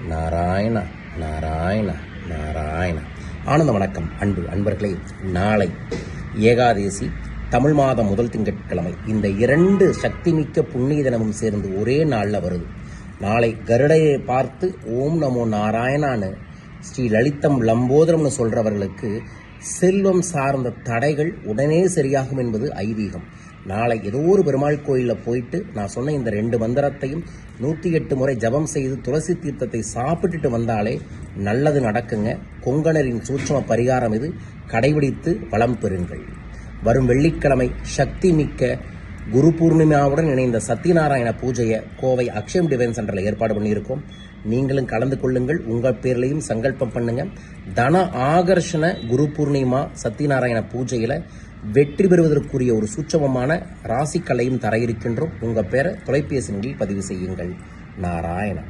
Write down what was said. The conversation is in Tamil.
நாராயண நாராயண நாராயண. ஆனந்த வணக்கம் அன்பர்களே. நாளை ஏகாதேசி, தமிழ் மாதம் முதல் திங்கட்கிழமை. இந்த 2 சக்தி மிக்க புண்ணிய தினமும் சேர்ந்து ஒரே நாளில் வருது. நாளை கருடையை பார்த்து ஓம் நமோ நாராயணான்னு ஸ்ரீ லலிதம் லம்போதரம்னு சொல்றவர்களுக்கு செல்வம் சார்ந்த தடைகள் உடனே சரியாகும் என்பது ஐதீகம். நாளை ஏதோ ஒரு பெருமாள் கோயிலில் போயிட்டு நான் சொன்ன இந்த 2 மந்திரத்தையும் 108 முறை ஜபம் செய்து துளசி தீர்த்தத்தை சாப்பிட்டுட்டு வந்தாலே நல்லது நடக்குங்க. கொங்கணரின் சூட்சம பரிகாரம் இது. கடைபிடித்து வளம் பெறுங்கள். வரும் வெள்ளிக்கிழமை சக்தி மிக்க குரு பூர்ணிமாவுடன் இணைந்த சத்யநாராயண பூஜையை கோவை அக்ஷயம் டிவைன் சென்டரில் ஏற்பாடு பண்ணியிருக்கோம். நீங்களும் கலந்து கொள்ளுங்கள். உங்கள் பேர்லையும் சங்கல்பம் பண்ணுங்க. தன ஆகர்ஷண குரு பூர்ணிமா சத்யநாராயண பூஜையில் வெற்றி பெறுவதற்குரிய ஒரு சூட்சமமான ராசிக்கலையும் தர இருக்கின்றோம். உங்கள் பேரை தொலைபேசி எண்ணில் பதிவு செய்யுங்கள். நாராயணன்.